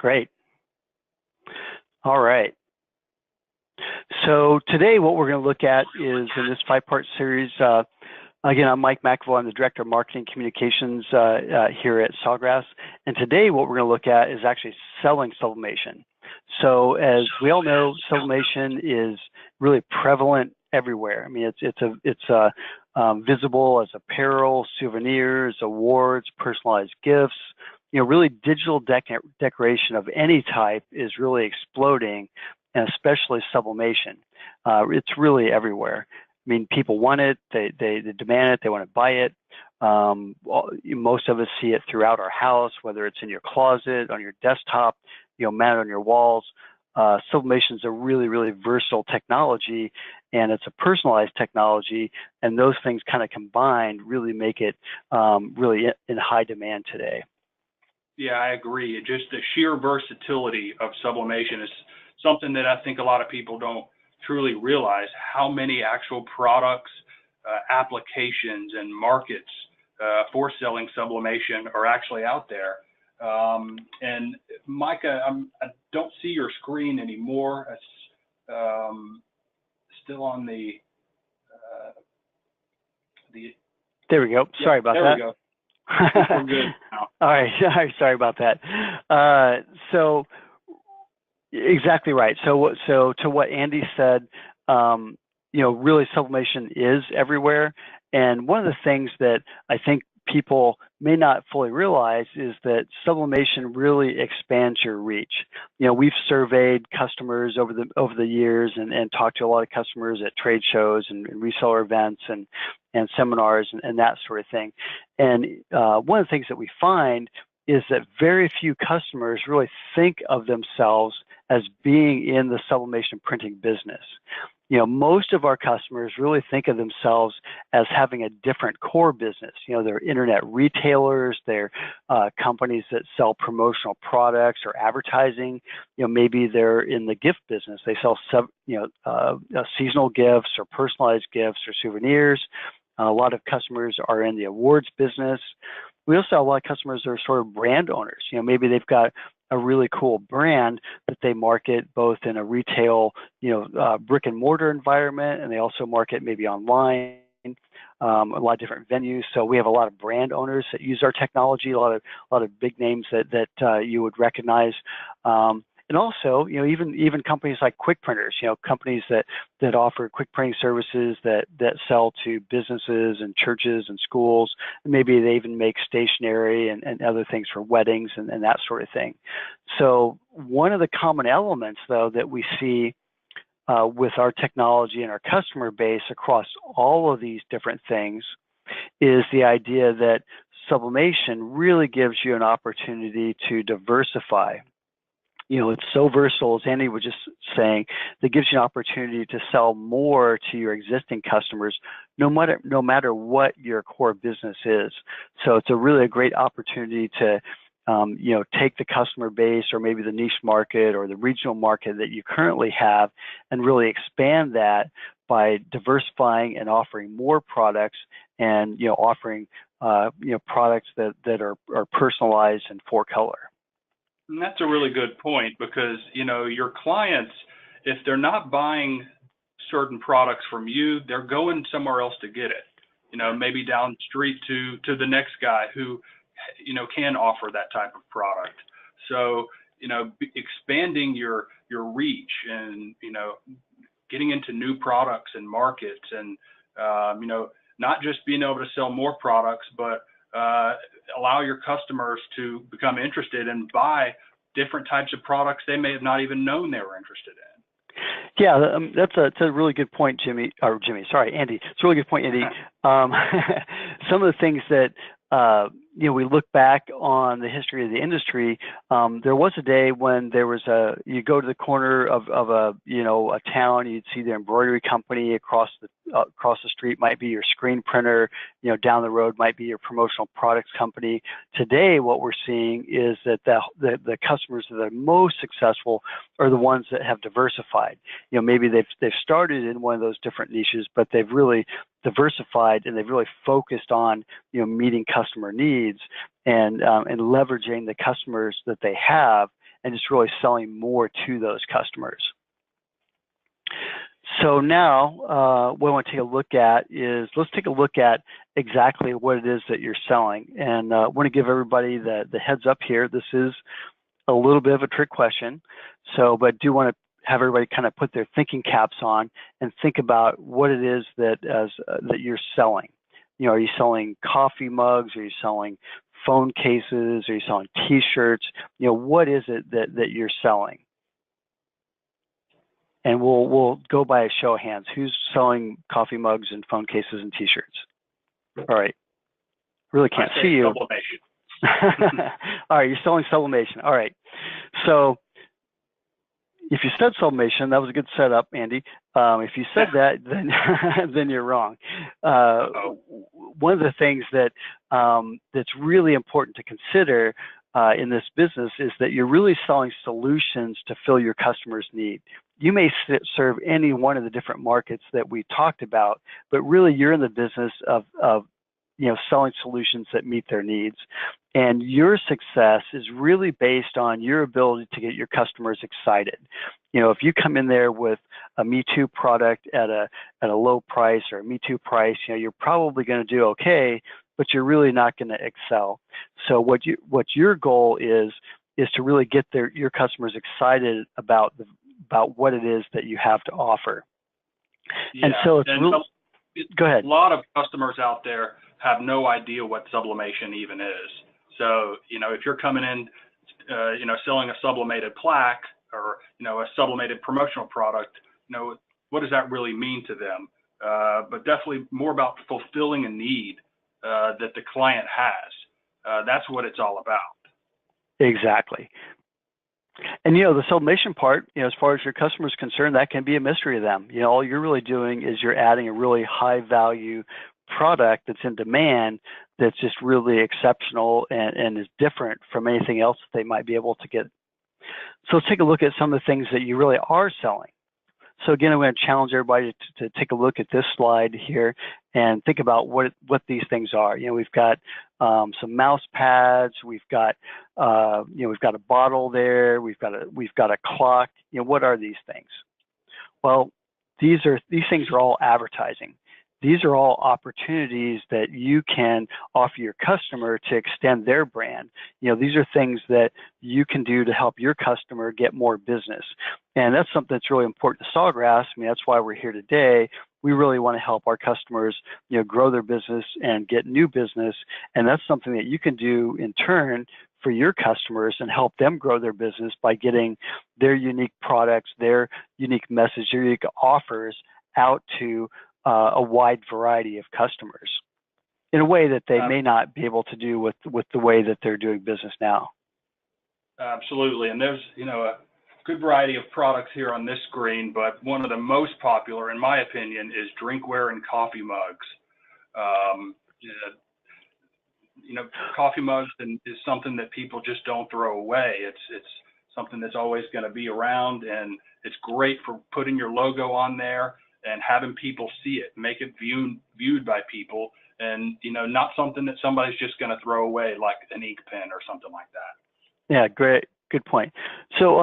Great. All right. So today what we're going to look at is in this 5-part series, again, I'm Mike McAvoy. I'm the Director of Marketing Communications here at Sawgrass. And today what we're going to look at is actually selling sublimation. So as we all know, sublimation is really prevalent everywhere. I mean, it's visible as apparel, souvenirs, awards, personalized gifts. You know, really digital decoration of any type is really exploding, and especially sublimation. It's really everywhere. I mean, people want it, they demand it, they want to buy it. Most of us see it throughout our house, whether it's in your closet, on your desktop, mounted on your walls. Sublimation is a really, really versatile technology, and it's a personalized technology, and those things kind of combined really make it really in high demand today. Yeah, I agree. Just the sheer versatility of sublimation is something that I think a lot of people don't truly realize how many actual products, applications, and markets for selling sublimation are actually out there. And Micah, I don't see your screen anymore. It's still on the. There we go. Sorry about that. There we go. We're good now. All right. Sorry about that. So exactly right. So to what Andy said, really sublimation is everywhere. And one of the things that I think people may not fully realize is that sublimation really expands your reach. We've surveyed customers over the years and talked to a lot of customers at trade shows and reseller events and seminars and that sort of thing. And one of the things that we find is that very few customers really think of themselves as being in the sublimation printing business. Most of our customers really think of themselves as having a different core business. They're internet retailers, they're companies that sell promotional products or advertising. Maybe they're in the gift business. They sell seasonal gifts or personalized gifts or souvenirs. A lot of customers are in the awards business. We also have a lot of customers that are sort of brand owners. Maybe they've got a really cool brand that they market both in a retail, brick and mortar environment, and they also market maybe online, a lot of different venues. So we have a lot of brand owners that use our technology, a lot of big names that you would recognize. And also, even companies like quick printers, companies that offer quick printing services that sell to businesses and churches and schools. And maybe they even make stationery and other things for weddings and that sort of thing. So one of the common elements, though, that we see with our technology and our customer base across all of these different things is the idea that sublimation really gives you an opportunity to diversify. It's so versatile, as Andy was just saying, that gives you an opportunity to sell more to your existing customers, no matter what your core business is. So it's a great opportunity to, take the customer base or maybe the niche market or the regional market that you currently have and really expand that by diversifying and offering more products and, offering, products that are personalized and for color. And that's a really good point because, your clients, if they're not buying certain products from you, they're going somewhere else to get it, maybe down the street to the next guy who, can offer that type of product. So, expanding your reach and, getting into new products and markets and, not just being able to sell more products, but allow your customers to become interested and buy different types of products they may have not even known they were interested in. Yeah, that's a really good point, Andy. It's a really good point, Andy. Some of the things that we look back on the history of the industry. There was a day when there was you go to the corner of a town, you'd see the embroidery company across the street might be your screen printer, down the road might be your promotional products company. Today, what we're seeing is that the customers that are most successful are the ones that have diversified. Maybe they've started in one of those different niches, but they've really diversified and they've really focused on meeting customer needs and leveraging the customers that they have and just really selling more to those customers. So now what I want to take a look at is, let's take a look at exactly what it is that you're selling. And I want to give everybody the heads up here. This is a little bit of a trick question, but I do want to have everybody kind of put their thinking caps on and think about what it is that you're selling. Are you selling coffee mugs? Are you selling phone cases? Are you selling T-shirts? What is it that you're selling? And we'll go by a show of hands. Who's selling coffee mugs and phone cases and T-shirts? All right. Really can't see you. Sublimation. All right, you're selling Sublimation. All right. So if you said Sublimation, that was a good setup, Andy. If you said that, then you're wrong. One of the things that's really important to consider in this business is that you're really selling solutions to fill your customer's need. You may serve any one of the different markets that we talked about, but really you're in the business of selling solutions that meet their needs. And your success is really based on your ability to get your customers excited. If you come in there with a Me Too product at a low price or a Me Too price, you're probably going to do okay, but you're really not going to excel. So what your goal is to really get your customers excited about what it is that you have to offer. Yeah. And so go ahead. A lot of customers out there have no idea what sublimation even is. So, if you're coming in, selling a sublimated plaque or, a sublimated promotional product, what does that really mean to them? But definitely more about fulfilling a need that the client has. That's what it's all about. Exactly. And, the sublimation part, as far as your customer is concerned, that can be a mystery to them. All you're really doing is you're adding a really high value product that's in demand, that's just really exceptional and is different from anything else that they might be able to get. So let's take a look at some of the things that you really are selling. So again, I'm going to challenge everybody to take a look at this slide here and think about what these things are. We've got some mouse pads, we've got we've got a bottle there, we've got a clock. What are these things? Well, these things are all advertising. These are all opportunities that you can offer your customer to extend their brand. These are things that you can do to help your customer get more business. And that's something that's really important to Sawgrass. That's why we're here today. We really want to help our customers, grow their business and get new business. And that's something that you can do in turn for your customers and help them grow their business by getting their unique products, their unique message, their unique offers out to a wide variety of customers in a way that they may not be able to do with the way that they're doing business now. Absolutely. And there's, a good variety of products here on this screen, but one of the most popular, in my opinion, is drinkware and coffee mugs. Coffee mugs is something that people just don't throw away. It's something that's always going to be around, and it's great for putting your logo on there and having people see it, make it viewed by people, and not something that somebody's just going to throw away like an ink pen or something like that. Yeah, great, good point. So,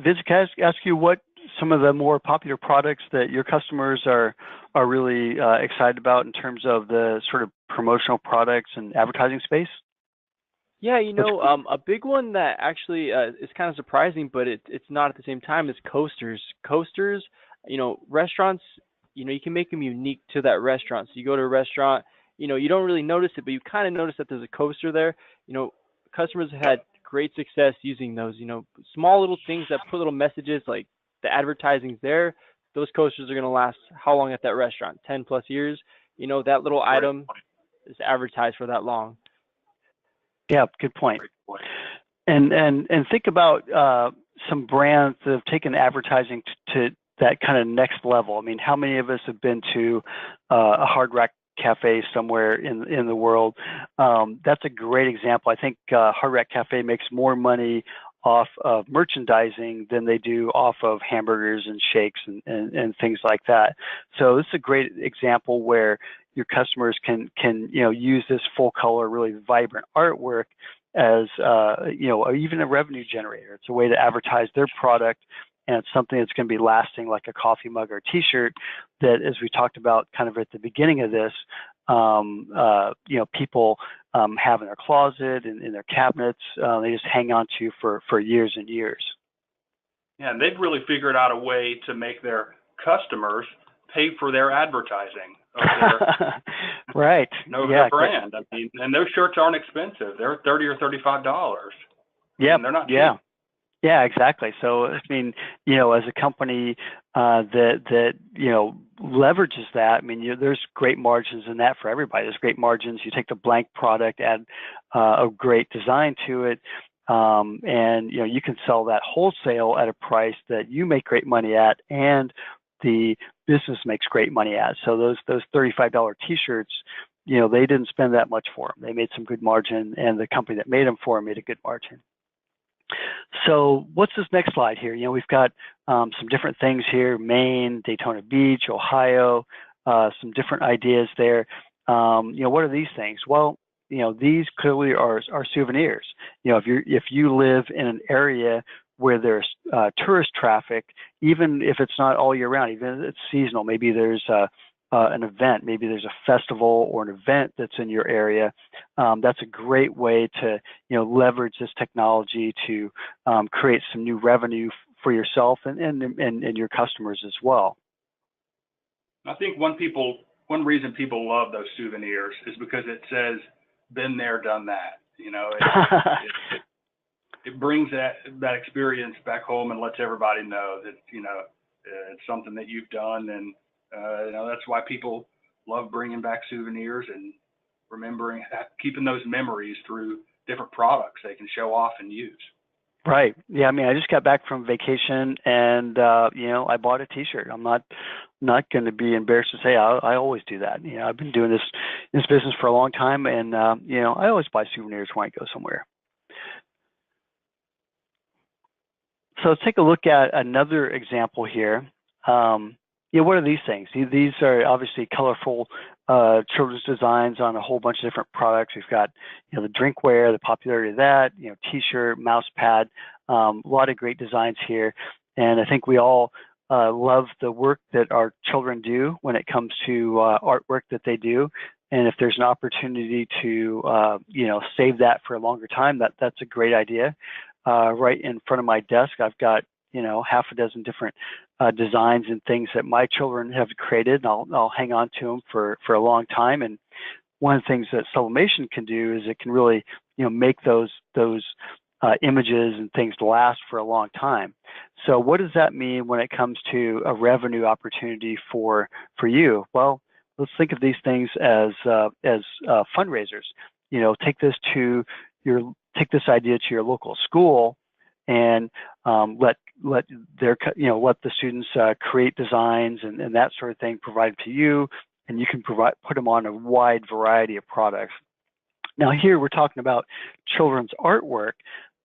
Vince, can I ask you what some of the more popular products that your customers are really excited about in terms of the sort of promotional products and advertising space? Yeah, a big one that actually is kind of surprising, but it's not at the same time, is coasters. Coasters. Restaurants, you can make them unique to that restaurant. So you go to a restaurant, you don't really notice it, but you kind of notice that there's a coaster there. Customers have had great success using those, small little things that put little messages, like the advertising's there. Those coasters are going to last how long at that restaurant? 10 plus years. That little item is advertised for that long. Yeah, good point. And think about some brands that have taken advertising to that kind of next level. How many of us have been to a Hard Rock Cafe somewhere in the world? That's a great example. I think Hard Rock Cafe makes more money off of merchandising than they do off of hamburgers and shakes and things like that. So this is a great example where your customers can use this full color, really vibrant artwork as or even a revenue generator. It's a way to advertise their product, and it's something that's going to be lasting, like a coffee mug or a T-shirt. That, as we talked about kind of at the beginning of this, people have in their closet and in their cabinets. They just hang on to for years and years. Yeah, and they've really figured out a way to make their customers pay for their advertising of their, right. their brand. I mean, and those shirts aren't expensive. They're $30 or $35. Yeah, they're not cheap. Yeah, exactly. So, I mean, as a company that leverages that, I mean, there's great margins in that for everybody. There's great margins. You take the blank product, add a great design to it, and you can sell that wholesale at a price that you make great money at, and the business makes great money at. So those $35 T-shirts, they didn't spend that much for them. They made some good margin, and the company that made them for them made a good margin. So what's this next slide here? We've got some different things here: Maine, Daytona Beach, Ohio, some different ideas there. What are these things? Well, these clearly are souvenirs. If you live in an area where there's tourist traffic, even if it's not all year round, even if it's seasonal, maybe there's an event, maybe there's a festival or an event that's in your area, that's a great way to leverage this technology to create some new revenue for yourself and your customers as well. I think one reason people love those souvenirs is because it says "been there, done that." It brings that experience back home and lets everybody know that it's something that you've done, and that's why people love bringing back souvenirs and remembering, keeping those memories through different products they can show off and use. Right. Yeah. I mean, I just got back from vacation, and I bought a T-shirt. I'm not going to be embarrassed to say I always do that. I've been doing this business for a long time, and I always buy souvenirs when I go somewhere. So let's take a look at another example here. What are these things? These are obviously colorful children's designs on a whole bunch of different products. We've got the drinkware, the popularity of that, T-shirt, mouse pad, a lot of great designs here. And I think we all love the work that our children do when it comes to artwork that they do. And if there's an opportunity to save that for a longer time, that's a great idea. Right in front of my desk, I've got half a dozen different designs and things that my children have created, and I'll hang on to them for a long time. And one of the things that Sublimation can do is it can really make those images and things last for a long time. So what does that mean when it comes to a revenue opportunity for you? Well, let's think of these things as fundraisers. Take this idea to your local school, and let the students create designs and that sort of thing provided to you, and you can put them on a wide variety of products. Now here we're talking about children's artwork,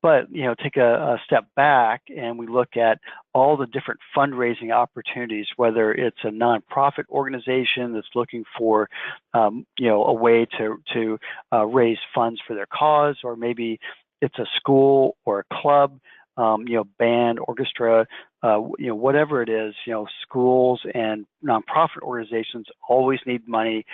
but take a step back and we look at all the different fundraising opportunities, whether it's a nonprofit organization that's looking for a way to raise funds for their cause, or maybe it's a school or a club, band, orchestra, whatever it is. Schools and nonprofit organizations always need money.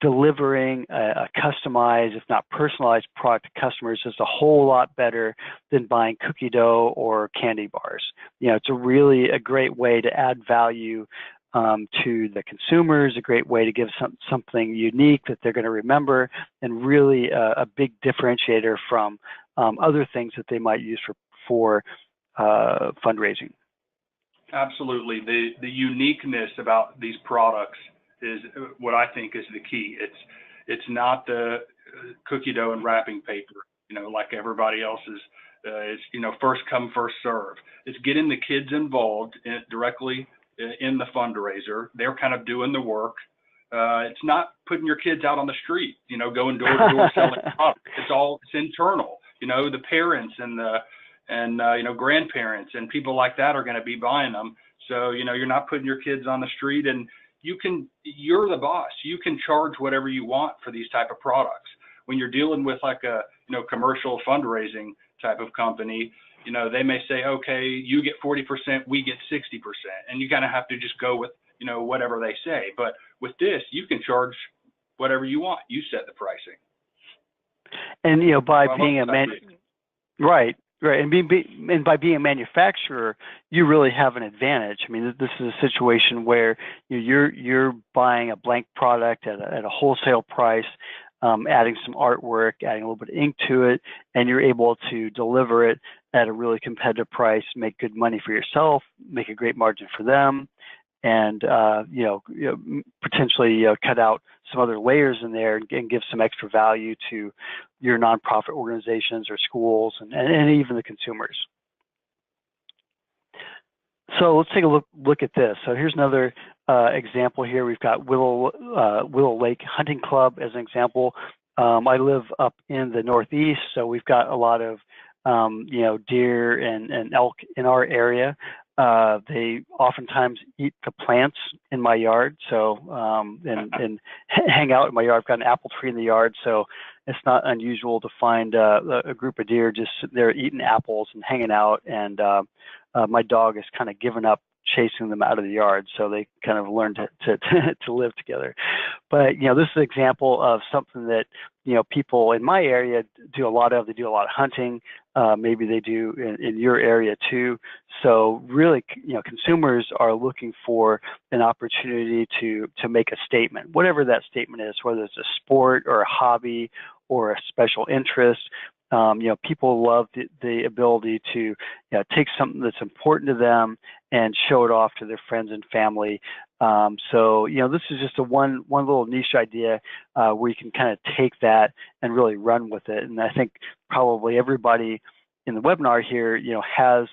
Delivering a customized, if not personalized, product to customers is a whole lot better than buying cookie dough or candy bars. It's a great way to add value to the consumers, a great way to give something unique that they're going to remember, and really a big differentiator from other things that they might use for fundraising. Absolutely. The uniqueness about these products is what I think is the key. It's not the cookie dough and wrapping paper, like everybody else's. It's first come, first serve. It's getting the kids involved directly in the fundraiser. They're kind of doing the work. It's not putting your kids out on the street, going door to door selling products. It's internal. The parents and grandparents and people like that are going to be buying them. So you're not putting your kids on the street, and you're the boss. You can charge whatever you want for these type of products. when you're dealing with like a, commercial fundraising type of company, they may say, okay, you get 40%, we get 60%. And you kind of have to just go with, whatever they say. But with this, you can charge whatever you want. You set the pricing. And, by being a right, and by being a manufacturer, you really have an advantage. I mean, this is a situation where you're buying a blank product at a wholesale price, adding some artwork, adding a little bit of ink to it, and you're able to deliver it at a really competitive price, make good money for yourself, make a great margin for them, and potentially cut out some other layers in there and give some extra value to your nonprofit organizations or schools and even the consumers. So let's take a look at this. So here's another example here. We've got Willow Lake Hunting Club as an example. I live up in the Northeast, so we've got a lot of deer and elk in our area. They oftentimes eat the plants in my yard, so and hang out in my yard. I've got an apple tree in the yard, so it's not unusual to find a group of deer just sitting there eating apples and hanging out. And my dog has kind of given up chasing them out of the yard, so they kind of learned to live together. But this is an example of something that people in my area do a lot of. They do a lot of hunting. Maybe they do in your area too. So really, consumers are looking for an opportunity to make a statement, whatever that statement is, whether it's a sport or a hobby or a special interest. People love the ability to take something that's important to them and show it off to their friends and family. So this is just one little niche idea where you can kind of take that and really run with it. And I think probably everybody in the webinar here, has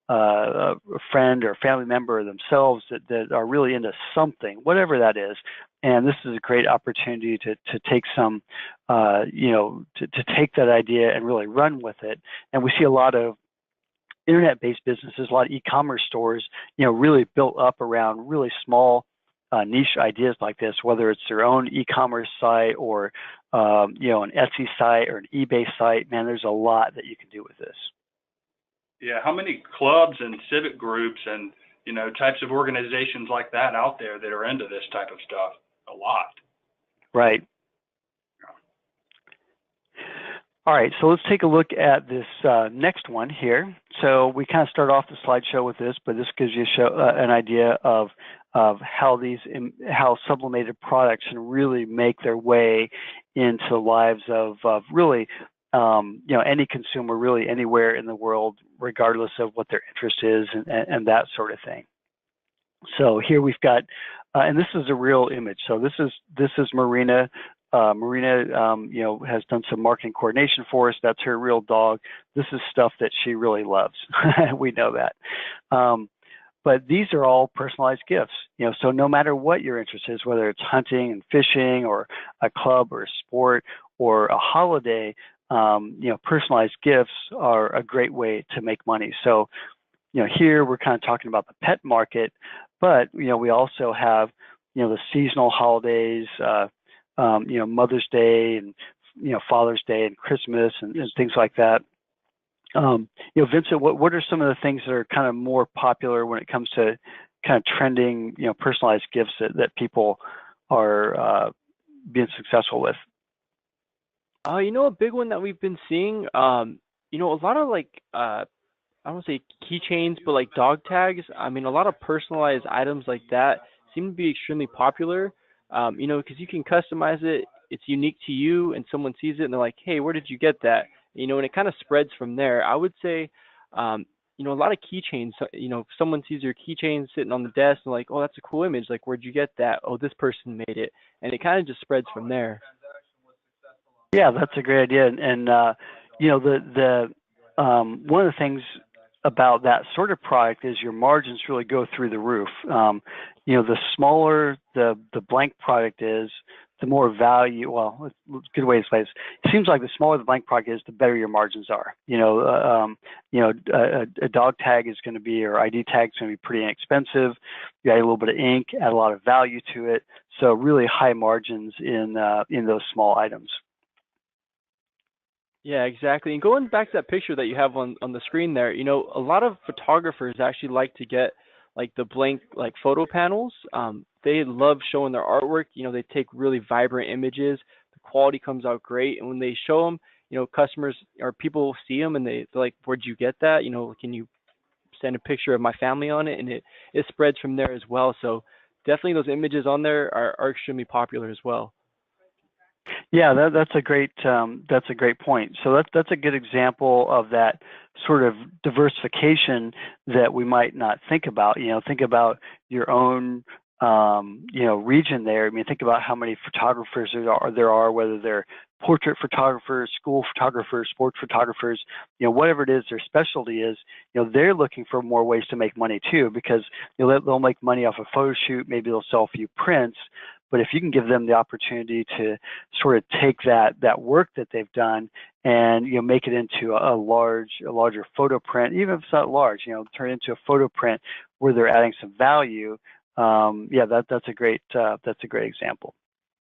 a friend or family member themselves that are really into something, whatever that is. And this is a great opportunity to take some, to take that idea and really run with it. And we see a lot of internet-based businesses, a lot of e-commerce stores, really built up around really small niche ideas like this, whether it's their own e-commerce site or, an Etsy site or an eBay site. Man, there's a lot that you can do with this. Yeah, how many clubs and civic groups and, types of organizations like that out there that are into this type of stuff? A lot. Right. All right, so let's take a look at this next one here. So we kind of start off the slideshow with this, but this gives you an idea of how sublimated products can really make their way into the lives of really any consumer, really anywhere in the world, regardless of what their interest is and that sort of thing. So here we've got, and this is a real image. So this is Marina. Marina, has done some marketing coordination for us. That's her real dog. This is stuff that she really loves. We know that. But these are all personalized gifts. So no matter what your interest is, whether it's hunting and fishing or a club or a sport or a holiday, personalized gifts are a great way to make money. So, here we're kind of talking about the pet market, but, we also have, the seasonal holidays, Mother's Day and, Father's Day and Christmas and things like that. Vincent, what are some of the things that are kind of more popular when it comes to kind of trending, personalized gifts that people are being successful with? A big one that we've been seeing, a lot of I don't want to say keychains, but like dog tags. I mean, a lot of personalized items like that seem to be extremely popular. Because you can customize it. It's unique to you, and someone sees it and they're like, "Hey, where did you get that?" And it kind of spreads from there. I would say, a lot of keychains. If someone sees your keychain sitting on the desk and like, "Oh, that's a cool image. Like, where'd you get that?" "Oh, this person made it," and it kind of just spreads from there. Yeah, that's a great idea. And one of the things about that sort of product is your margins really go through the roof. The smaller the blank product is, the more value. Well, good way to say this. It seems like the smaller the blank product is, the better your margins are. A dog tag is going to be, or ID tag is going to be pretty inexpensive. You add a little bit of ink, add a lot of value to it. So really high margins in those small items. Yeah, exactly. And going back to that picture that you have on the screen there, a lot of photographers actually like to get like the blank like photo panels. They love showing their artwork. They take really vibrant images. The quality comes out great, and when they show them, customers or people see them and they're like, "Where'd you get that? Can you send a picture of my family on it?" And it spreads from there as well. So definitely those images on there are extremely popular as well. Yeah, that's a great point. So that's a good example of that sort of diversification that we might not think about. Think about your own region there. I mean, think about how many photographers there are, whether they're portrait photographers, school photographers, sports photographers, whatever it is their specialty is. They're looking for more ways to make money too, because they'll make money off a photo shoot. Maybe they'll sell a few prints. But if you can give them the opportunity to sort of take that work that they've done and make it into a larger photo print, even if it's not large, turn it into a photo print where they're adding some value. Yeah, that's a great example.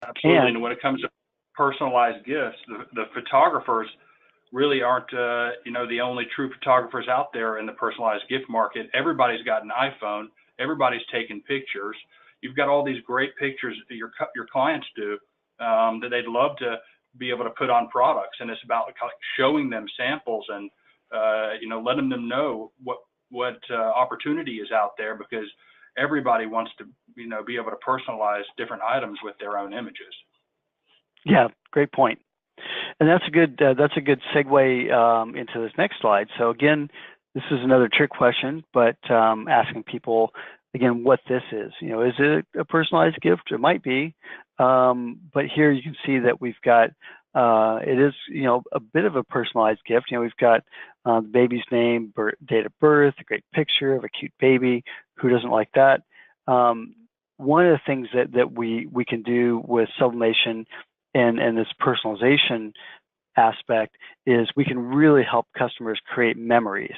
Absolutely. And when it comes to personalized gifts, the photographers really aren't, the only true photographers out there in the personalized gift market. Everybody's got an iPhone. Everybody's taking pictures. You've got all these great pictures that your clients do that they'd love to be able to put on products, and it's about showing them samples and letting them know what opportunity is out there, because everybody wants to be able to personalize different items with their own images. Yeah, great point. And that's a good segue into this next slide. So again, this is another trick question, but asking people again what this is. Is it a personalized gift? It might be, but here you can see that we've got it is a bit of a personalized gift. We've got the baby's name, date of birth, a great picture of a cute baby. Who doesn't like that? One of the things that we can do with sublimation and this personalization aspect is we can really help customers create memories.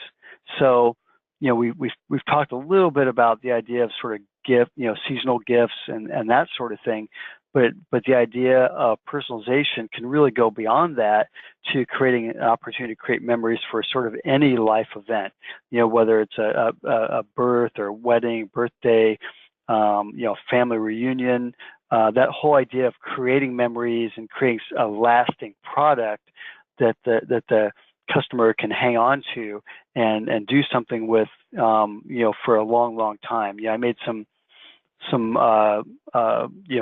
So, we've talked a little bit about the idea of sort of gift, seasonal gifts and that sort of thing, but the idea of personalization can really go beyond that to creating an opportunity to create memories for sort of any life event. Whether it's a birth or wedding, birthday, family reunion. That whole idea of creating memories and creating a lasting product that the customer can hang on to and do something with, for a long time. Yeah, I made some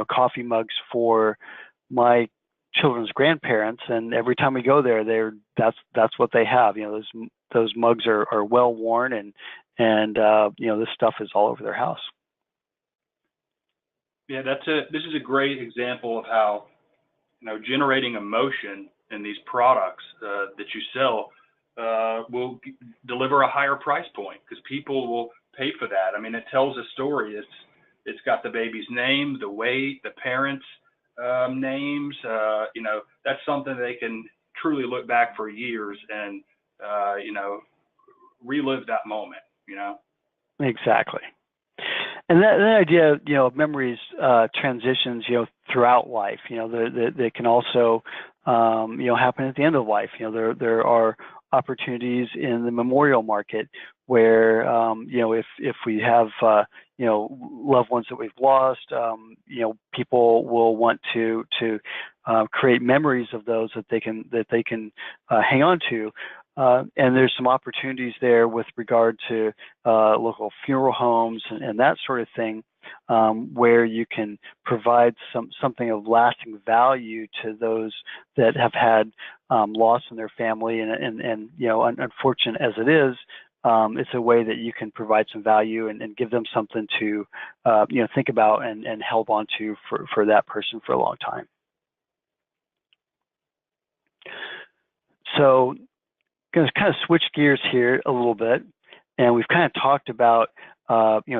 coffee mugs for my children's grandparents, and every time we go there, that's what they have. Those mugs are well worn, and this stuff is all over their house. Yeah, this is a great example of how generating emotion in these products that you sell will deliver a higher price point, because people will pay for that. I mean, it tells a story. It's got the baby's name, the weight, the parents' names. That's something they can truly look back for years and relive that moment. Exactly. And that idea, of memories transitions, throughout life. They can also, happen at the end of life. There are opportunities in the memorial market where, if we have, loved ones that we've lost, people will want to create memories of those that they can hang on to. And there's some opportunities there with regard to local funeral homes and that sort of thing, where you can provide something of lasting value to those that have had loss in their family, and unfortunate as it is, it's a way that you can provide some value and give them something to think about and hold on to for that person for a long time. So, going to kind of switch gears here a little bit, and we've kind of talked about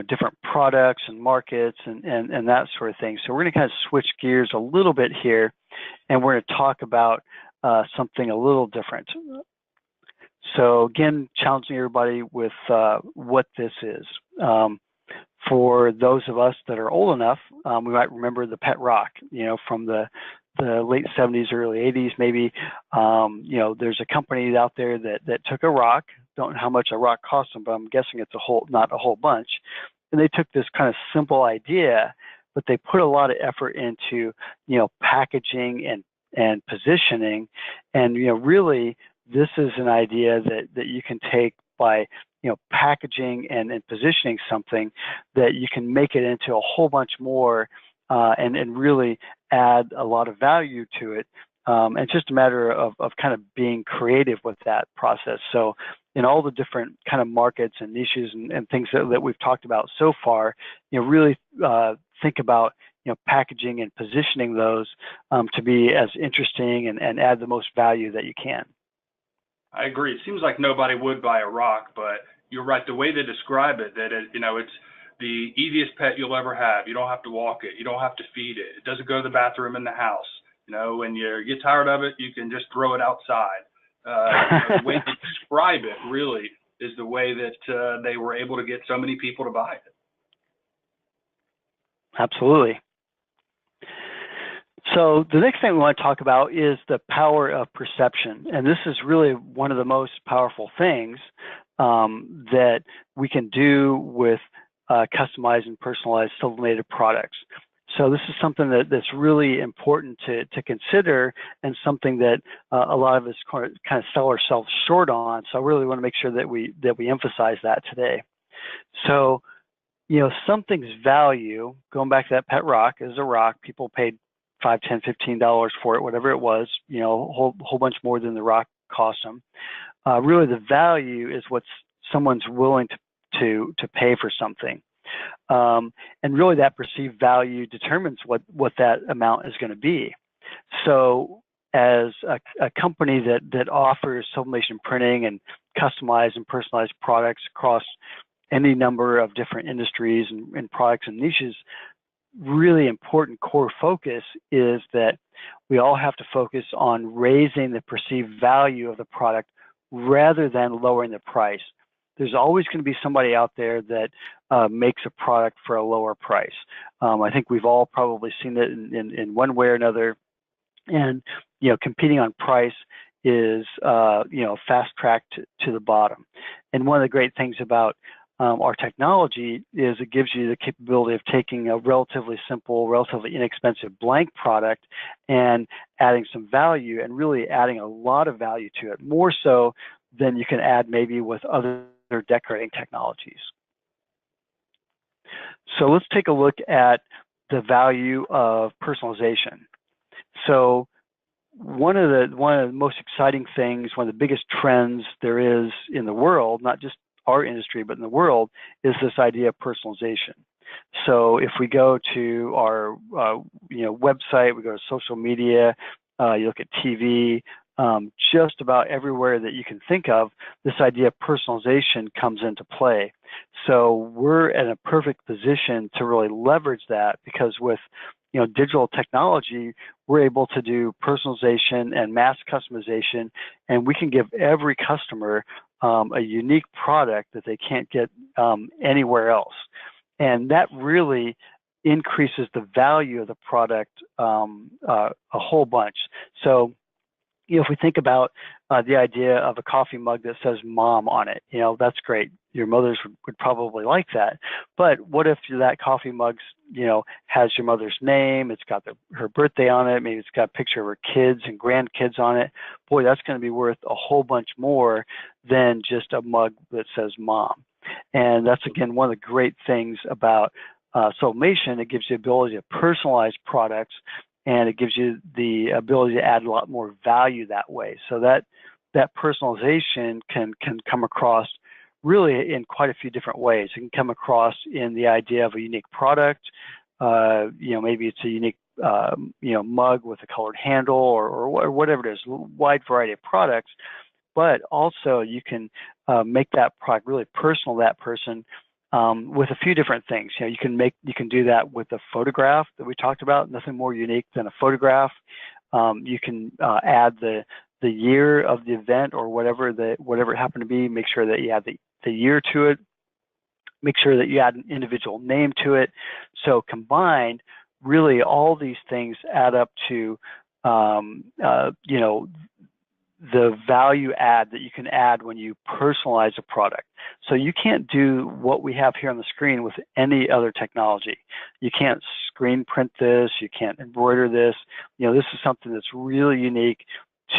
different products and markets and that sort of thing. So we're going to kind of switch gears a little bit here, and we're going to talk about something a little different. So again, challenging everybody with what this is. For those of us that are old enough, we might remember the pet rock, from the the late 70s, early 80s, maybe. There's a company out there that took a rock. Don't know how much a rock cost them, but I'm guessing it's not a whole bunch. And they took this kind of simple idea, but they put a lot of effort into, packaging and positioning. And, really, this is an idea that you can take by, packaging and positioning something, that you can make it into a whole bunch more and really add a lot of value to it. And it's just a matter of kind of being creative with that process. So in all the different kind of markets and niches and things that we've talked about so far, really think about, packaging and positioning those to be as interesting and add the most value that you can. I agree. It seems like nobody would buy a rock, but you're right. The way they describe it, that it's the easiest pet you'll ever have. You don't have to walk it. You don't have to feed it. It doesn't go to the bathroom in the house. When you get tired of it, you can just throw it outside. The way they describe it really is the way that they were able to get so many people to buy it. Absolutely. So the next thing we want to talk about is the power of perception. And this is really one of the most powerful things that we can do with customized and personalized sublimated products. So this is something that's really important to consider, and something that a lot of us kind of sell ourselves short on. So I really want to make sure that we emphasize that today. So, something's value, going back to that pet rock, is a rock. People paid $5, $10, $15 for it, whatever it was, a whole bunch more than the rock cost them. Really, the value is what someone's willing to pay for something. And really, that perceived value determines what that amount is going to be. So as a company that offers sublimation printing and customized and personalized products across any number of different industries and products and niches, really important core focus is that we all have to focus on raising the perceived value of the product rather than lowering the price. There's always going to be somebody out there that makes a product for a lower price. I think we've all probably seen it in one way or another. And, competing on price is, fast track to the bottom. And one of the great things about our technology is it gives you the capability of taking a relatively simple, relatively inexpensive blank product and adding some value, and really adding a lot of value to it, more so than you can add maybe with other decorating technologies. So let's take a look at the value of personalization. So one of the most exciting things, one of the biggest trends there is in the world, not just our industry, but in the world, is this idea of personalization. So if we go to our website, we go to social media, you look at TV, just about everywhere that you can think of, this idea of personalization comes into play. So we're in a perfect position to really leverage that, because with digital technology, we're able to do personalization and mass customization, and we can give every customer a unique product that they can't get anywhere else. And that really increases the value of the product a whole bunch. So, if we think about the idea of a coffee mug that says mom on it, that's great. Your mothers would probably like that. But what if that coffee mug, has your mother's name, it's got her birthday on it, maybe it's got a picture of her kids and grandkids on it? Boy, that's going to be worth a whole bunch more than just a mug that says mom. And that's, again, one of the great things about Sublimation. It gives you the ability to personalize products, and it gives you the ability to add a lot more value that way. So that personalization can come across really in quite a few different ways. It can come across in the idea of a unique product. Maybe it's a unique mug with a colored handle or whatever it is, a wide variety of products. But also you can make that product really personal to that person with a few different things. You can do that with a photograph that we talked about. Nothing more unique than a photograph. You can add the year of the event or whatever it happened to be. Make sure that you add the year to it. Make sure that you add an individual name to it. So combined, really all these things add up to you know, the value add that you can add when you personalize a product. So you can't do what we have here on the screen with any other technology. You can't screen print this, you can't embroider this. You know, this is something that's really unique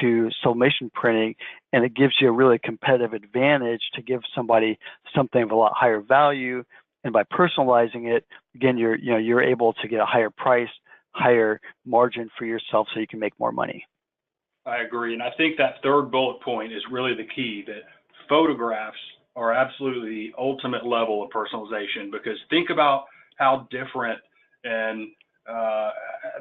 to sublimation printing, and it gives you a really competitive advantage to give somebody something of a lot higher value. And by personalizing it, again, you're able to get a higher price, higher margin for yourself, so you can make more money. I agree. And I think that third bullet point is really the key, that photographs are absolutely the ultimate level of personalization, because think about how different and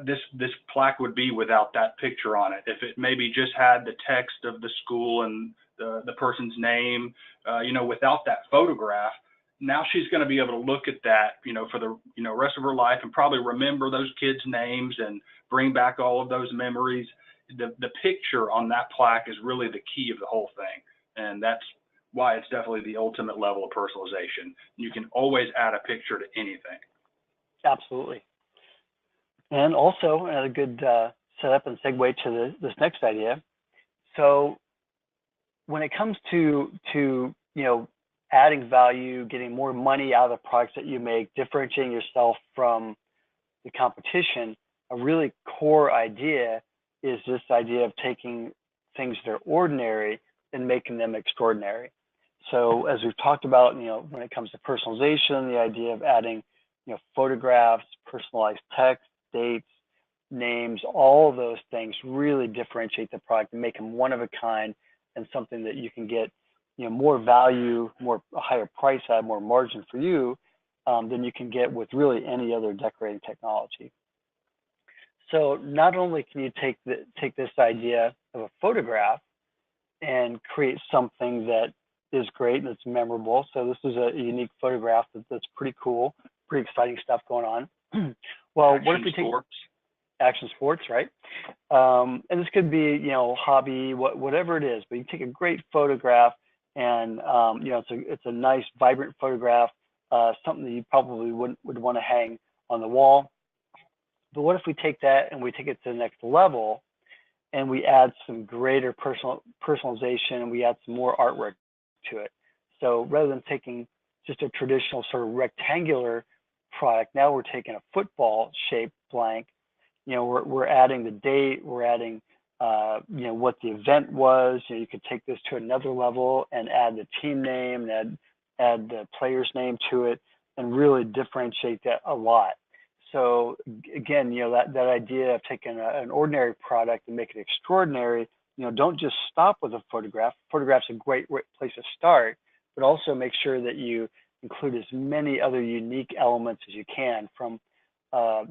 this plaque would be without that picture on it. If it maybe just had the text of the school and the person's name, you know, without that photograph, now she's going to be able to look at that, you know, for the, you know, rest of her life, and probably remember those kids' names and bring back all of those memories. The picture on that plaque is really the key of the whole thing, and that's why it's definitely the ultimate level of personalization. You can always add a picture to anything. Absolutely. And also a good setup and segue to this next idea. So when it comes to you know, adding value, getting more money out of the products that you make, differentiating yourself from the competition, a really core idea is this idea of taking things that are ordinary and making them extraordinary. So as we've talked about, you know, when it comes to personalization, the idea of adding, you know, photographs, personalized text, dates, names, all of those things really differentiate the product and make them one of a kind, and something that you can get, you know, more value, a higher price at, more margin for you than you can get with really any other decorating technology. So not only can you take this idea of a photograph and create something that is great and it's memorable. So this is a unique photograph that's pretty cool, pretty exciting stuff going on. Well, what if we take action sports, right? And this could be, you know, hobby, whatever it is, but you take a great photograph, and you know, it's a nice, vibrant photograph, something that you probably would want to hang on the wall. But what if we take that and we take it to the next level, and we add some greater personalization, and we add some more artwork to it? So rather than taking just a traditional sort of rectangular product, now we're taking a football shaped blank. You know, we're adding the date, we're adding you know, what the event was. You know, you could take this to another level and add the team name, and add the player's name to it, and really differentiate that a lot. So again, you know, that idea of taking an ordinary product and make it extraordinary, you know, don't just stop with a photograph. Photograph's a great place to start, but also make sure that you include as many other unique elements as you can, from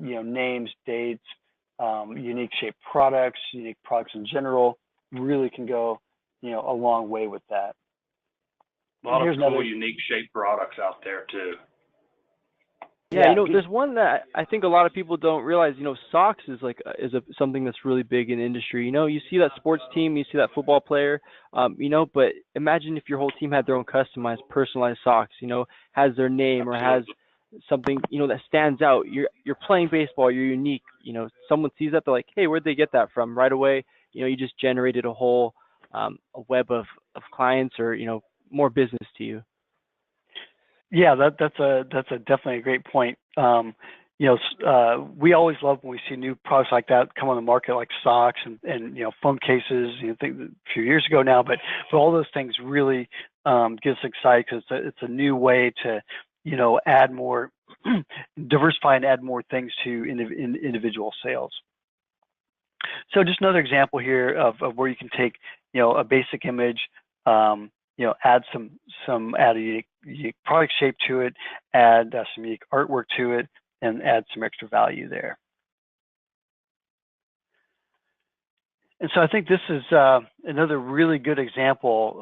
you know, names, dates, unique shaped products, unique products in general. Really can go, you know, a long way with that. A lot of cool, unique shaped products out there too. Yeah, you know, there's one that I think a lot of people don't realize. You know, socks is something that's really big in the industry. You know, you see that sports team, you see that football player, you know, but imagine if your whole team had their own customized, personalized socks. You know, has their name or has something, you know, that stands out. You're playing baseball, you're unique. You know, someone sees that, they're like, hey, where'd they get that from? Right away, you know, you just generated a whole a web of clients, or, you know, more business to you. Yeah, that's definitely a great point. You know, we always love when we see new products like that come on the market, like socks and you know, phone cases. You know, think a few years ago now, but all those things really get us excited, because it's a new way to, you know, add more, diversify and add more things to individual sales. So just another example here of where you can take, you know, a basic image, you know, add add a unique product shape to it, add some unique artwork to it, and add some extra value there. And so I think this is another really good example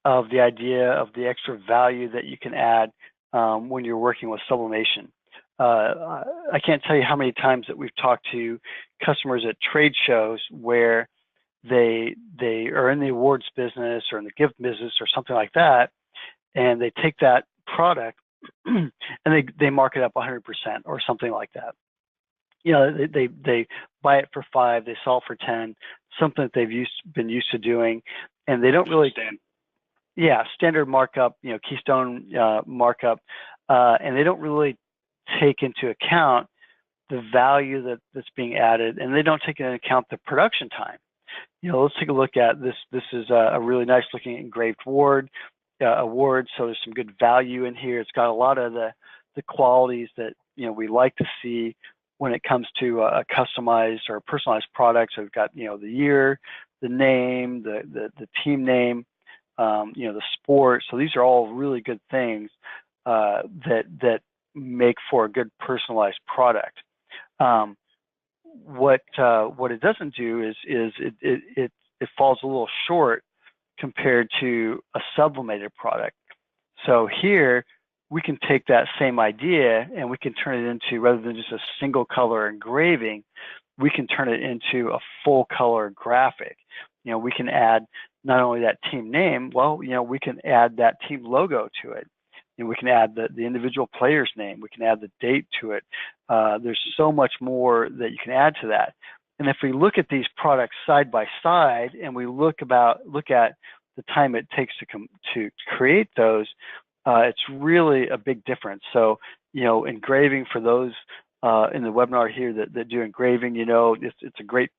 of the idea of the extra value that you can add when you're working with sublimation. I can't tell you how many times that we've talked to customers at trade shows where they are in the awards business or in the gift business or something like that, and they take that product and they mark it up 100% or something like that. they buy it for 5, they sell it for 10, something that they've been used to doing, and they don't really standard markup, keystone markup, and they don't really take into account the value that's being added, and they don't take into account the production time. Let's take a look at this. This is a really nice looking engraved award. So there's some good value in here. It's got a lot of the qualities that we like to see when it comes to a customized or personalized product. So we've got the year, the name, the team name, the sport. So these are all really good things that make for a good personalized product. What it doesn't do is it falls a little short compared to a sublimated product. So here we can take that same idea and we can turn it into, rather than just a single color engraving, we can turn it into a full color graphic. We can add not only that team name, we can add that team logo to it. We can add the individual player's name. We can add the date to it. There's so much more that you can add to that. And if we look at these products side by side and we look at the time it takes to create those, it's really a big difference. So, engraving, for those in the webinar here that do engraving, it's a great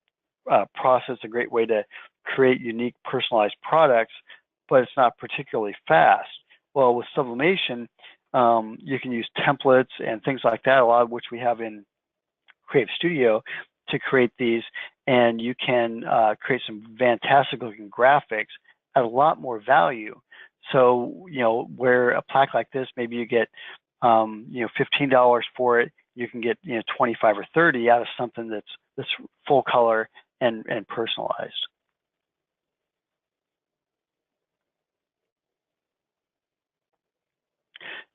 process, a great way to create unique personalized products, but it's not particularly fast. Well, with Sublimation, you can use templates and things like that, a lot of which we have in Creative Studio, to create these, and you can create some fantastic looking graphics at a lot more value. So, where a plaque like this, maybe you get, $15 for it, you can get, 25 or 30 out of something that's full color and personalized.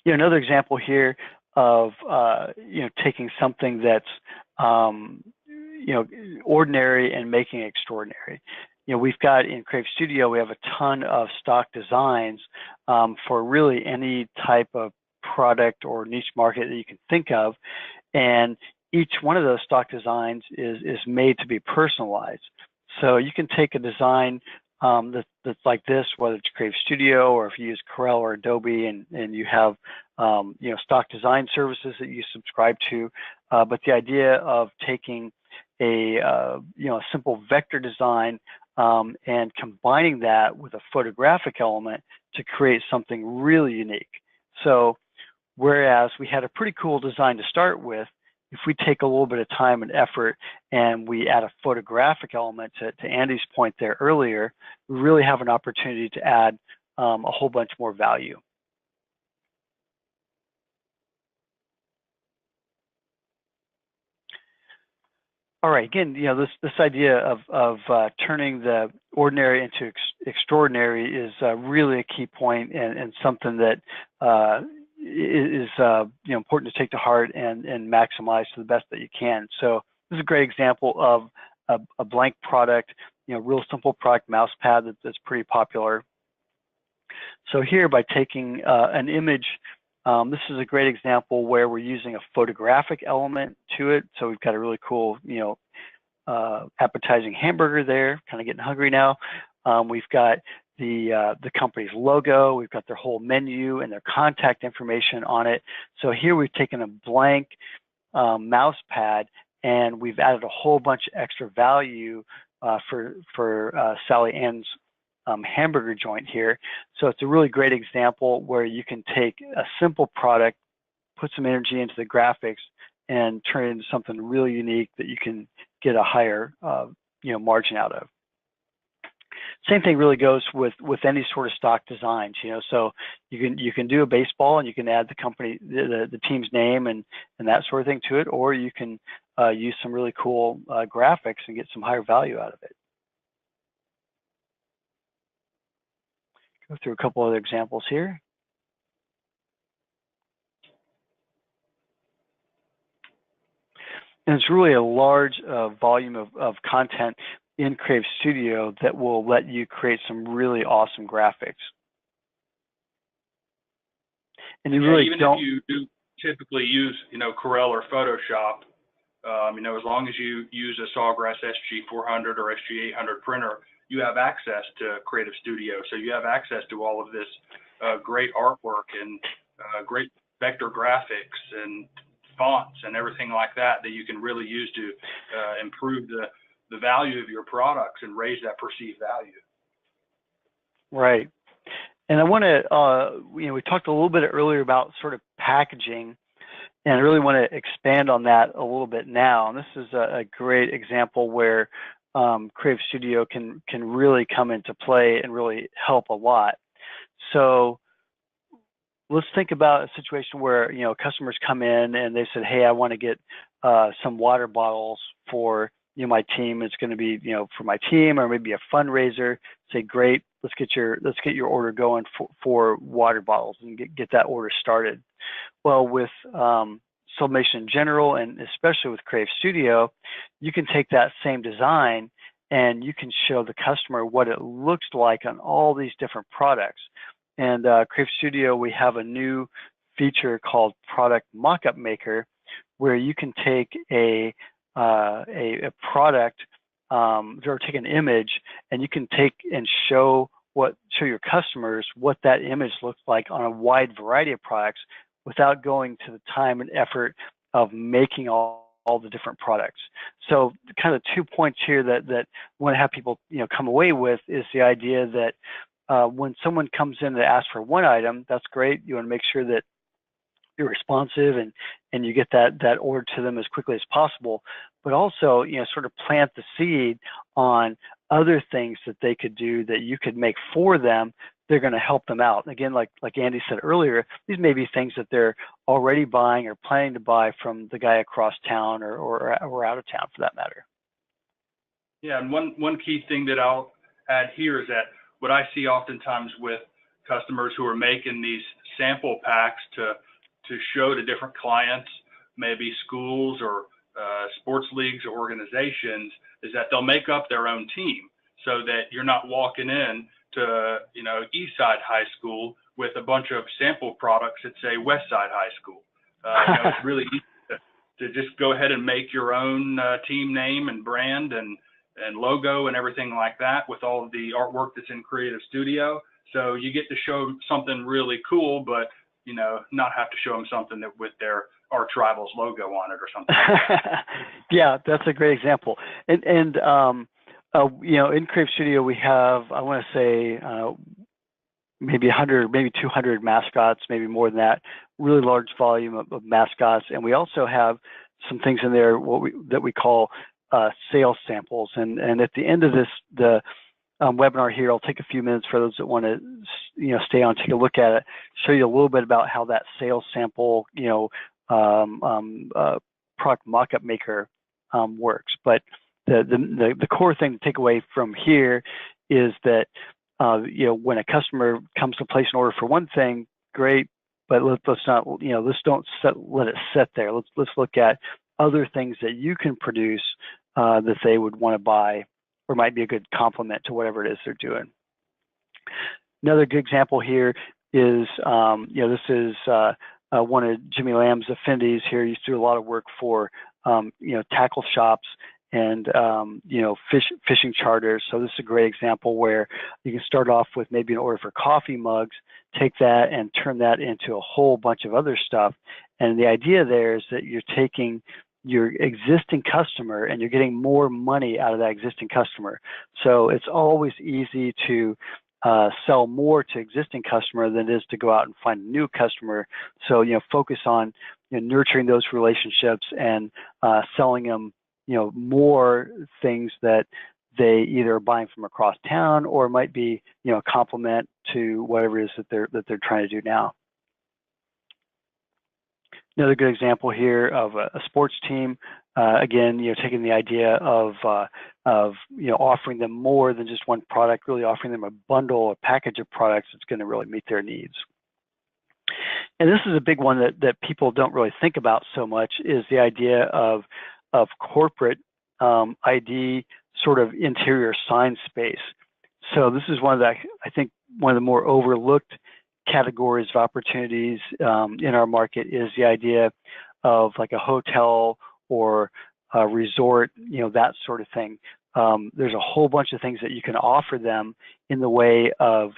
Another example here of taking something that's ordinary and making it extraordinary. We've got in Creative Studio, we have a ton of stock designs for really any type of product or niche market that you can think of, and each one of those stock designs is made to be personalized. So you can take a design that's like this, whether it's Creative Studio or if you use Corel or Adobe, and you have stock design services that you subscribe to. But the idea of taking a simple vector design and combining that with a photographic element to create something really unique. So whereas we had a pretty cool design to start with, if we take a little bit of time and effort and we add a photographic element to Andy's point there earlier, we really have an opportunity to add a whole bunch more value. All right, again, this idea of turning the ordinary into extraordinary is really a key point, and something that is important to take to heart and maximize to the best that you can. So this is a great example of a blank product, real simple product, mouse pad that's pretty popular. So here, by taking an image, this is a great example where we're using a photographic element to it. So we've got a really cool, appetizing hamburger there. Kind of getting hungry now. We've got the company's logo. We've got their whole menu and their contact information on it. So here we've taken a blank mouse pad and we've added a whole bunch of extra value for Sally Ann's hamburger joint here. So it's a really great example where you can take a simple product, put some energy into the graphics, and turn it into something really unique that you can get a higher margin out of. Same thing really goes with any sort of stock designs. So you can do a baseball and you can add the company, the team's name and that sort of thing to it, or you can use some really cool graphics and get some higher value out of it. Go through a couple other examples here. And it's really a large volume of content in Creative Studio that will let you create some really awesome graphics. And you really even if you do typically use, Corel or Photoshop, As long as you use a Sawgrass SG400 or SG800 printer, you have access to Creative Studio. So you have access to all of this great artwork and great vector graphics and fonts and everything like that you can really use to improve the value of your products and raise that perceived value. Right. And I want to, we talked a little bit earlier about sort of packaging, and I really want to expand on that a little bit now. And this is a great example where Creative Studio can really come into play and really help a lot. So let's think about a situation where, customers come in and they said, hey, I want to get some water bottles for my team. It's going to be for my team, or maybe a fundraiser. Say, great, let's get your order going for water bottles and get that order started. Well, with Sublimation in general, and especially with Creative Studio, you can take that same design and you can show the customer what it looks like on all these different products. And Creative Studio, we have a new feature called Product Mockup Maker, where you can take a product or take an image, and you can take and show your customers what that image looks like on a wide variety of products without going to the time and effort of making all the different products. So kind of 2 points here that I want to have people come away with is the idea that when someone comes in to ask for one item, that's great. You want to make sure that you're responsive and you get that order to them as quickly as possible, but also sort of plant the seed on other things that they could do that you could make for them. They're going to help them out. And again, like Andy said earlier, these may be things that they're already buying or planning to buy from the guy across town or out of town, for that matter. Yeah, and one key thing that I'll add here is that what I see oftentimes with customers who are making these sample packs to show to different clients, maybe schools or sports leagues or organizations, is that they'll make up their own team so that you're not walking in to Eastside High School with a bunch of sample products that say Westside High School. It's really easy to just go ahead and make your own team name and brand and logo and everything like that with all of the artwork that's in Creative Studio. So you get to show something really cool, but not have to show them something that with their Arch Rivals logo on it or something like that. Yeah, that's a great example. And in Creative Studio we have, I want to say, maybe 100, maybe 200 mascots, maybe more than that. Really large volume of mascots, and we also have some things in there that we call sales samples. And at the end of the webinar here, I'll take a few minutes for those that want to stay on, take a look at it, show you a little bit about how that sales sample product mockup maker works. But the core thing to take away from here is that when a customer comes to place an order for one thing, great, but let's not let it sit there. Let's look at other things that you can produce that they would want to buy, or might be a good complement to whatever it is they're doing. Another good example here is, this is one of Jimmy Lamb's affinities here. He used to do a lot of work for, tackle shops and, fishing charters. So this is a great example where you can start off with maybe an order for coffee mugs, take that and turn that into a whole bunch of other stuff. And the idea there is that you're taking your existing customer and you're getting more money out of that existing customer. So it's always easy to sell more to existing customer than it is to go out and find a new customer. So, focus on nurturing those relationships and selling them, more things that they either are buying from across town or might be, a complement to whatever it is that they're trying to do now. Another good example here of a sports team, again, taking the idea of offering them more than just one product, really offering them a bundle, a package of products that's going to really meet their needs. And this is a big one that people don't really think about so much, is the idea of corporate ID sort of interior sign space. So this is one of the more overlooked categories of opportunities in our market, is the idea of like a hotel or resort, that sort of thing. There's a whole bunch of things that you can offer them in the way of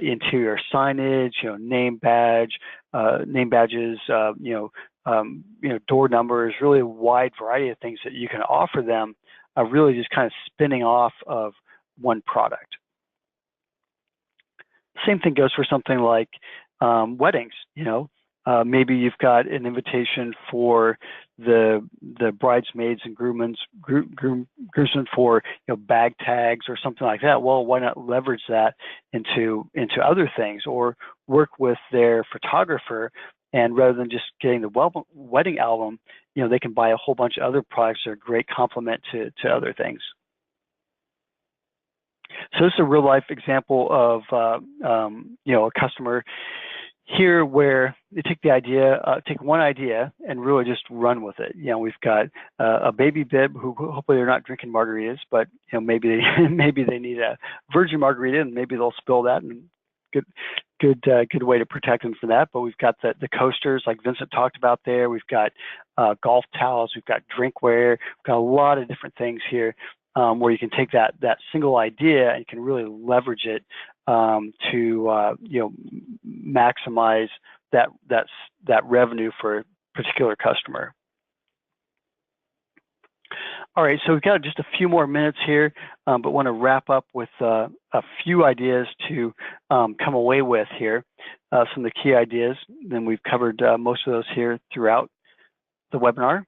interior signage, name badges, door numbers, really a wide variety of things that you can offer them, really just kind of spinning off of one product. Same thing goes for something like weddings. Maybe you've got an invitation for the bridesmaids and groomsmen for bag tags or something like that. Well, why not leverage that into other things, or work with their photographer, and rather than just getting the wedding album, they can buy a whole bunch of other products that are a great complement to other things. So this is a real life example of a customer here where they take one idea and really just run with it. We've got a baby bib who hopefully they're not drinking margaritas, but maybe they need a virgin margarita, and maybe they'll spill that, and good way to protect them from that. But we've got the coasters like Vincent talked about there. We've got golf towels. We've got drinkware. We've got a lot of different things here where you can take that single idea and you can really leverage it to maximize that revenue for a particular customer. All right, so we've got just a few more minutes here, but want to wrap up with a few ideas to come away with here. Some of the key ideas, and we've covered most of those here throughout the webinar.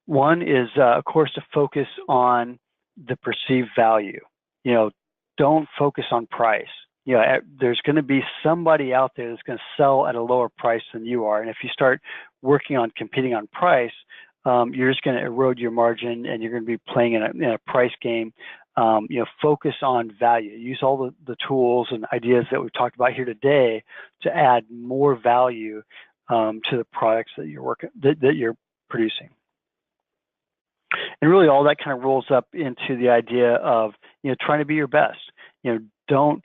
One is, of course, to focus on the perceived value. Don't focus on price. There's going to be somebody out there that's going to sell at a lower price than you are, and if you start working on competing on price, you're just going to erode your margin, and you're going to be playing in a price game. Focus on value. Use all the tools and ideas that we've talked about here today to add more value to the products that you're producing. And really all that kind of rolls up into the idea of, trying to be your best. Don't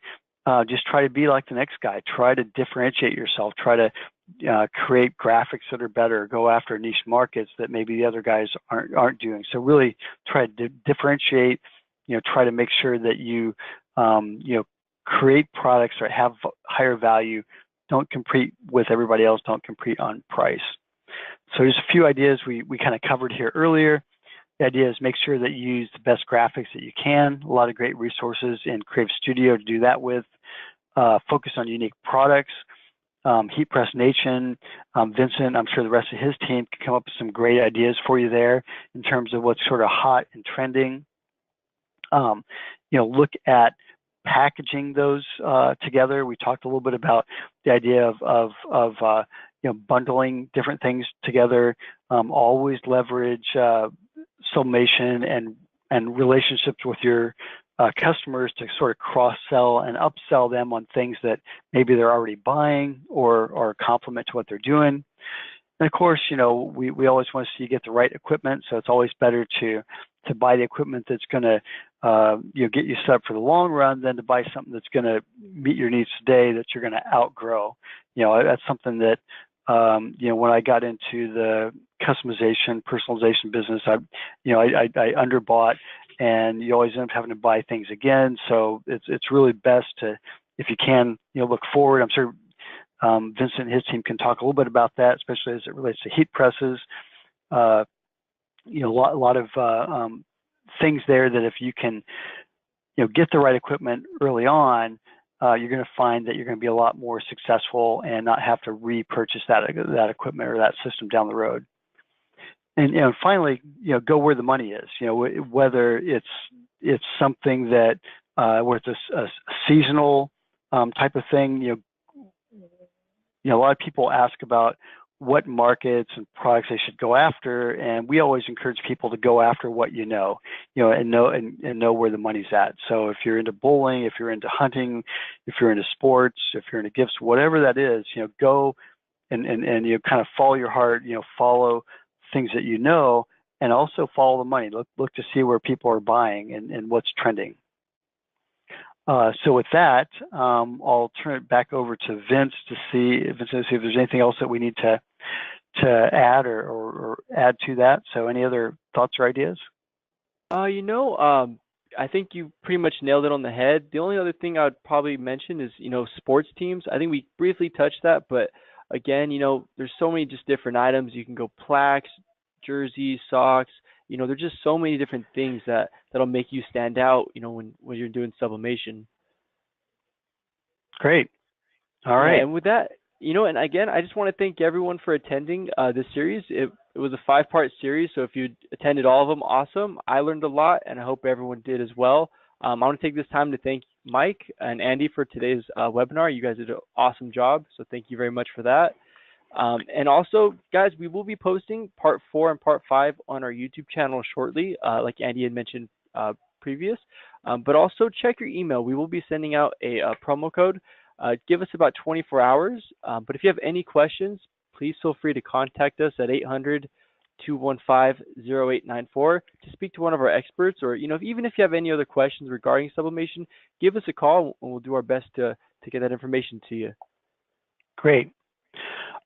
just try to be like the next guy. Try to differentiate yourself. Try to create graphics that are better. Go after niche markets that maybe the other guys aren't doing. So really try to differentiate. Try to make sure that you create products that have higher value. Don't compete with everybody else. Don't compete on price. So there's a few ideas we kind of covered here earlier. The idea is make sure that you use the best graphics that you can. A lot of great resources in Creative Studio to do that with. Focus on unique products. Heat Press Nation, Vincent, I'm sure the rest of his team can come up with some great ideas for you there in terms of what's sort of hot and trending. Look at packaging those together. We talked a little bit about the idea of bundling different things together. Always leverage Sublimation and relationships with your customers to sort of cross-sell and upsell them on things that maybe they're already buying or complement to what they're doing. And of course, we always want to see you get the right equipment, so it's always better to buy the equipment that's going to get you set up for the long run than to buy something that's going to meet your needs today that you're going to outgrow. That's something that when I got into the customization, personalization business, I underbought, and you always end up having to buy things again. So it's really best to, if you can, look forward. I'm sure Vincent and his team can talk a little bit about that, especially as it relates to heat presses. A lot of things there that if you can, get the right equipment early on, you're going to find that you're going to be a lot more successful and not have to repurchase that equipment or that system down the road. And finally, go where the money is. Whether it's something that where it's a seasonal type of thing. A lot of people ask about what markets and products they should go after, and we always encourage people to go after what and know where the money's at. So if you're into bowling, if you're into hunting, if you're into sports, if you're into gifts, whatever that is, go and kind of follow your heart, follow things that and also follow the money. Look to see where people are buying and what's trending. So with that, I'll turn it back over to Vince to see if there's anything else that we need to to add or add to that? So any other thoughts or ideas? You know, I think you pretty much nailed it on the head. The only other thing I would probably mention is, sports teams. I think we briefly touched that, but again, there's so many just different items. You can go plaques, jerseys, socks. There's just so many different things that'll make you stand out, when you're doing sublimation. Great. All Yeah, right. and with that, and again, I just want to thank everyone for attending this series. It was a five-part series, so if you attended all of them, awesome. I learned a lot, and I hope everyone did as well. I want to take this time to thank Mike and Andy for today's webinar. You guys did an awesome job, so thank you very much for that. And also, guys, we will be posting part 4 and part 5 on our YouTube channel shortly, like Andy had mentioned previous. But also check your email. We will be sending out a promo code. Give us about 24 hours. But if you have any questions, please feel free to contact us at 800-215-0894 to speak to one of our experts. Or, even if you have any other questions regarding sublimation, give us a call and we'll do our best to get that information to you. Great.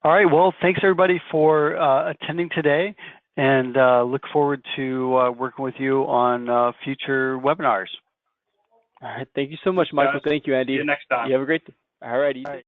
All right. Well, thanks everybody for attending today, and look forward to working with you on future webinars. All right. Thank you so much, Michael. Thank you, Andy. See you next time. You have a great day. All right.